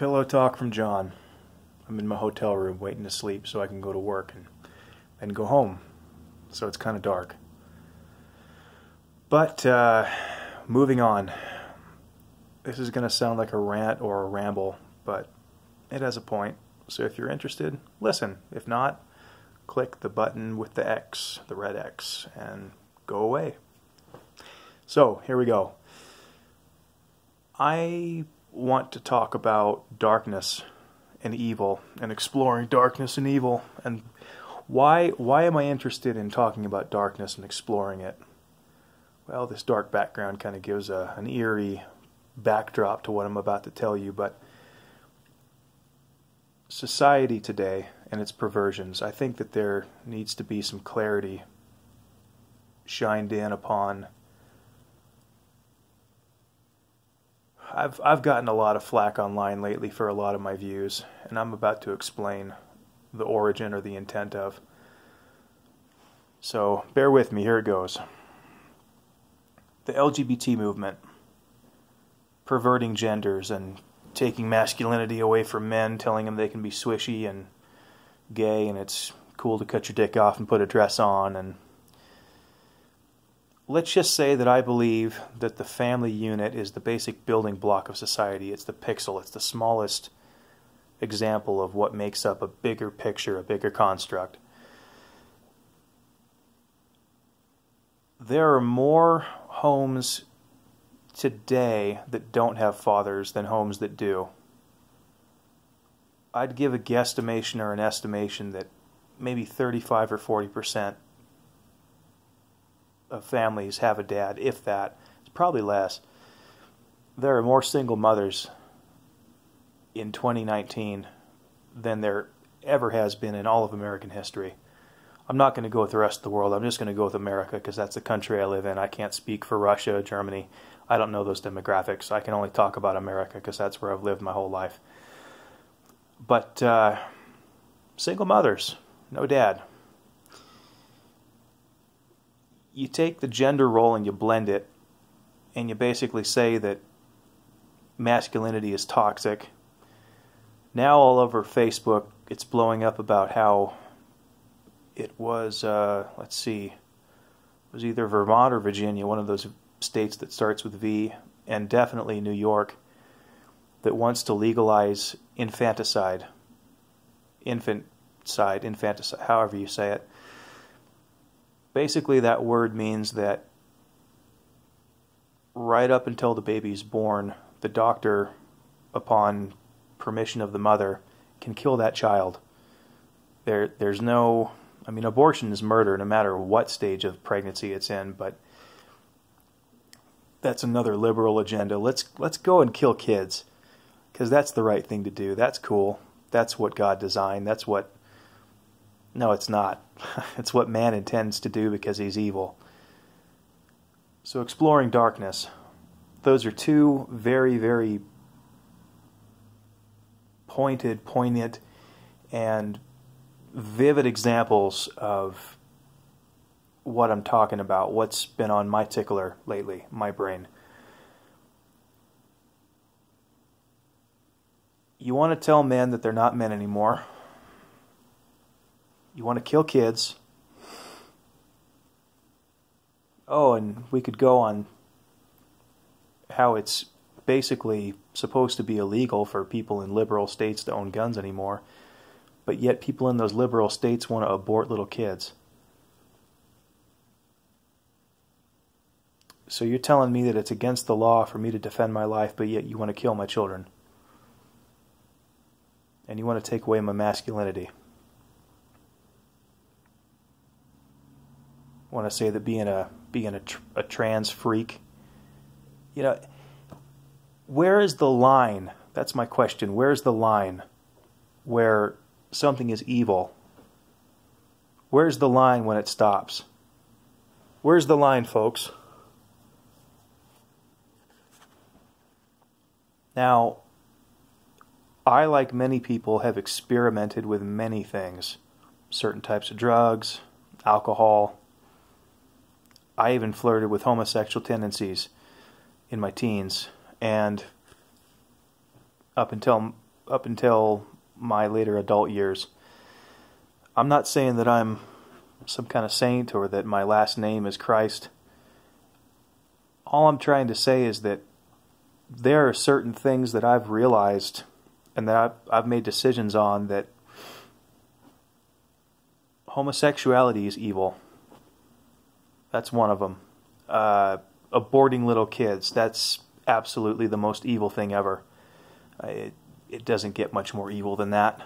Pillow talk from John. I'm in my hotel room waiting to sleep so I can go to work and go home. So it's kind of dark. But moving on. This is going to sound like a rant or a ramble, but it has a point. So if you're interested, listen. If not, click the button with the X, the red X, and go away. So here we go. I want to talk about darkness and evil and exploring darkness and evil. And why am I interested in talking about darkness and exploring it? Well, this dark background kind of gives an eerie backdrop to what I'm about to tell you, but society today and its perversions, I think that there needs to be some clarity shined in upon. I've gotten a lot of flack online lately for a lot of my views, and I'm about to explain the origin or the intent of. So bear with me, here it goes. The LGBT movement, perverting genders and taking masculinity away from men, telling them they can be swishy and gay and it's cool to cut your dick off and put a dress on. And let's just say that I believe that the family unit is the basic building block of society. It's the pixel. It's the smallest example of what makes up a bigger picture, a bigger construct. There are more homes today that don't have fathers than homes that do. I'd give a guesstimation or an estimation that maybe 35 or 40% of families have a dad, if that. It's probably less. There are more single mothers in 2019 than there ever has been in all of American history. I'm not going to go with the rest of the world. I'm just going to go with America because that's the country I live in. I can't speak for Russia, Germany. I don't know those demographics. I can only talk about America because that's where I've lived my whole life. But single mothers, no dad. You take the gender role and you blend it, and you basically say that masculinity is toxic. Now all over Facebook, it's blowing up about how it was, let's see, it was either Vermont or Virginia, one of those states that starts with V, and definitely New York, that wants to legalize infanticide, however you say it. Basically, that word means that right up until the baby's born, the doctor, upon permission of the mother, can kill that child. There's no, I mean, abortion is murder no matter what stage of pregnancy it's in, but that's another liberal agenda. Let's go and kill kids, because that's the right thing to do. That's cool. That's what God designed. That's what... No, it's not. It's what man intends to do because he's evil. So exploring darkness. Those are two very, very poignant, and vivid examples of what I'm talking about, what's been on my tickler lately, my brain. You want to tell men that they're not men anymore. You want to kill kids. Oh, and we could go on how it's basically supposed to be illegal for people in liberal states to own guns anymore, but yet people in those liberal states want to abort little kids. So you're telling me that it's against the law for me to defend my life, but yet you want to kill my children. And you want to take away my masculinity. Want to say that being a trans freak, you know, where is the line? That's my question. Where's the line where something is evil? Where's the line when it stops? Where's the line, folks? Now, I, like many people, have experimented with many things. Certain types of drugs, alcohol. I even flirted with homosexual tendencies in my teens, and up until up until my later adult years. I'm not saying that I'm some kind of saint or that my last name is Christ. All I'm trying to say is that there are certain things that I've realized and that I've made decisions on, that homosexuality is evil. That's one of them. Aborting little kids, that's absolutely the most evil thing ever. It doesn't get much more evil than that.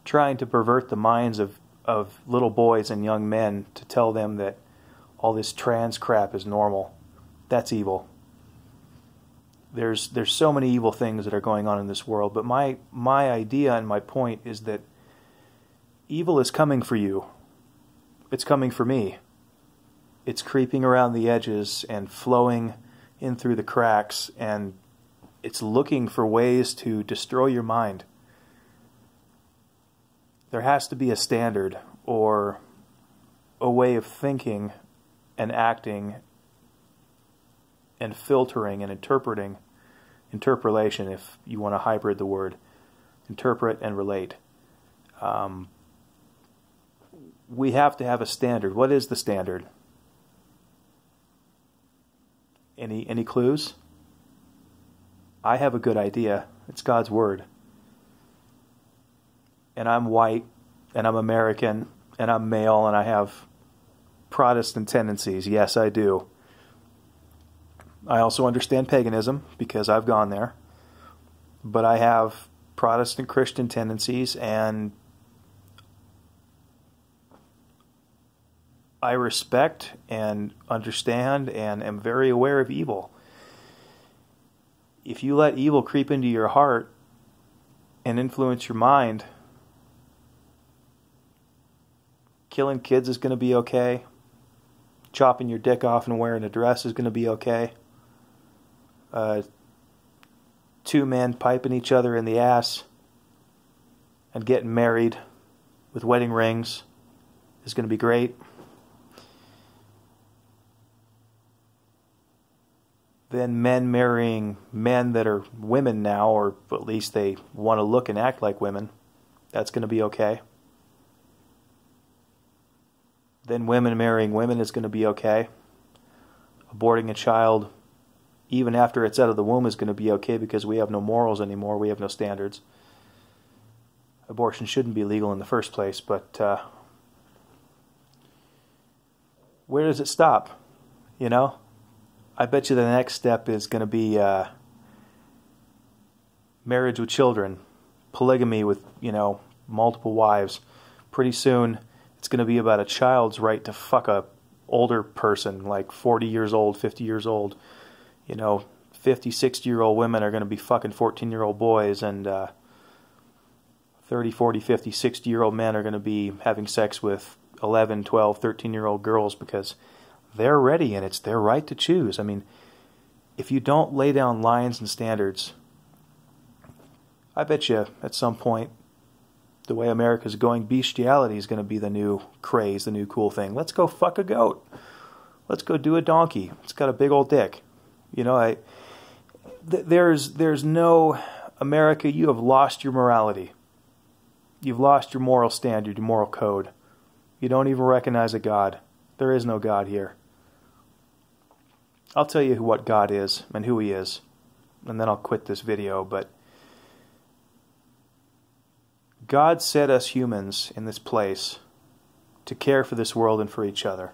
Trying to pervert the minds of little boys and young men to tell them that all this trans crap is normal, that's evil. There's so many evil things that are going on in this world, but my idea and my point is that evil is coming for you. It's coming for me. It's creeping around the edges and flowing in through the cracks, and it's looking for ways to destroy your mind. There has to be a standard or a way of thinking and acting and filtering and interpolation, if you want to hybrid the word, interpret and relate. We have to have a standard. What is the standard? Any clues? I have a good idea. It's God's Word. And I'm white, and I'm American, and I'm male, and I have Protestant tendencies. Yes, I do. I also understand paganism, because I've gone there. But I have Protestant Christian tendencies, and I respect and understand and am very aware of evil. If you let evil creep into your heart and influence your mind, killing kids is going to be okay. Chopping your dick off and wearing a dress is going to be okay. Two men piping each other in the ass and getting married with wedding rings is going to be great. Then men marrying men that are women now, or at least they want to look and act like women, that's going to be okay. Then women marrying women is going to be okay. Aborting a child, even after it's out of the womb, is going to be okay, because we have no morals anymore. We have no standards. Abortion shouldn't be legal in the first place, but where does it stop? You know? I bet you the next step is going to be marriage with children, polygamy with, multiple wives. Pretty soon, it's going to be about a child's right to fuck a older person, like 40 years old, 50 years old. 50, 60-year-old women are going to be fucking 14-year-old boys, and 30, 40, 50, 60-year-old men are going to be having sex with 11, 12, 13-year-old girls, because they're ready, and it's their right to choose. I mean, if you don't lay down lines and standards, I bet you at some point, the way America's going, bestiality is going to be the new craze, the new cool thing. Let's go fuck a goat. Let's go do a donkey. It's got a big old dick. There's no America. You have lost your morality. You've lost your moral standard, your moral code. You don't even recognize a God. There is no God here. I'll tell you what God is and who He is, and then I'll quit this video, but God set us humans in this place to care for this world and for each other.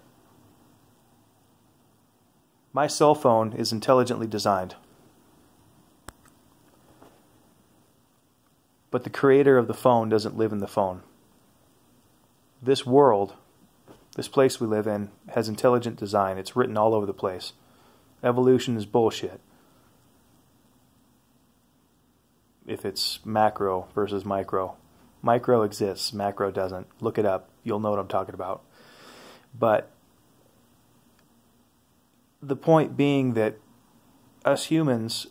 My cell phone is intelligently designed, but the creator of the phone doesn't live in the phone. This world, this place we live in, has intelligent design. It's written all over the place. Evolution is bullshit. If it's macro versus micro. Micro exists, macro doesn't. Look it up. You'll know what I'm talking about. But the point being that us humans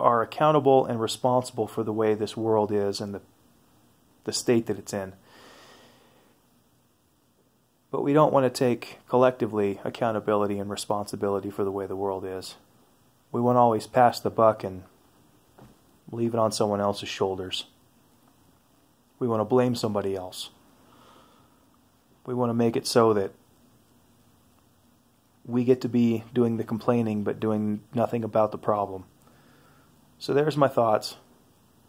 are accountable and responsible for the way this world is and the state that it's in. But we don't want to take collectively accountability and responsibility for the way the world is. We want to always pass the buck and leave it on someone else's shoulders. We want to blame somebody else. We want to make it so that we get to be doing the complaining but doing nothing about the problem. So there's my thoughts.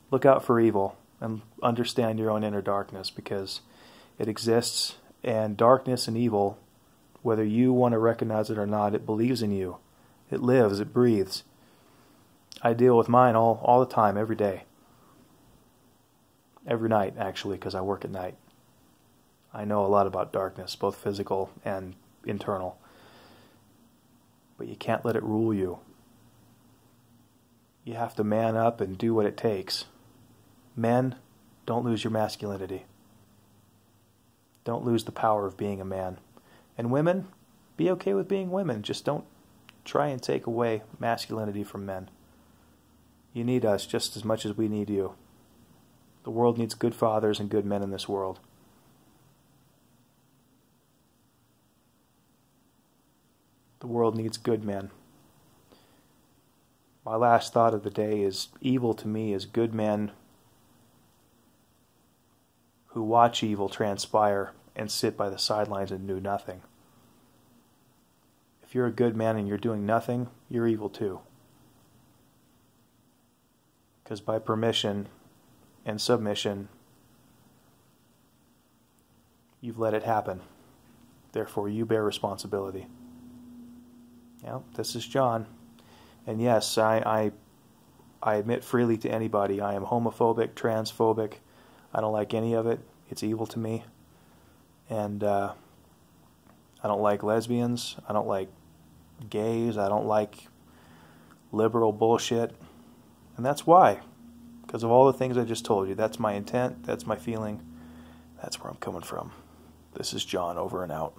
Look out for evil and understand your own inner darkness, because it exists, and darkness and evil, whether you want to recognize it or not, it believes in you. It lives, it breathes. I deal with mine all the time, every day. Every night, actually, because I work at night. I know a lot about darkness, both physical and internal. But you can't let it rule you. You have to man up and do what it takes. Men, don't lose your masculinity. Don't lose the power of being a man. And women, be okay with being women. Just don't try and take away masculinity from men. You need us just as much as we need you. The world needs good fathers and good men in this world. The world needs good men. My last thought of the day is, evil to me is good men who watch evil transpire and sit by the sidelines and do nothing. If you're a good man and you're doing nothing, you're evil too. Because by permission and submission, you've let it happen. Therefore, you bear responsibility. Well, this is John. And yes, I admit freely to anybody, I am homophobic, transphobic. I don't like any of it. It's evil to me. And I don't like lesbians. I don't like gays. I don't like liberal bullshit. And that's why. Because of all the things I just told you. That's my intent. That's my feeling. That's where I'm coming from. This is John, over and out.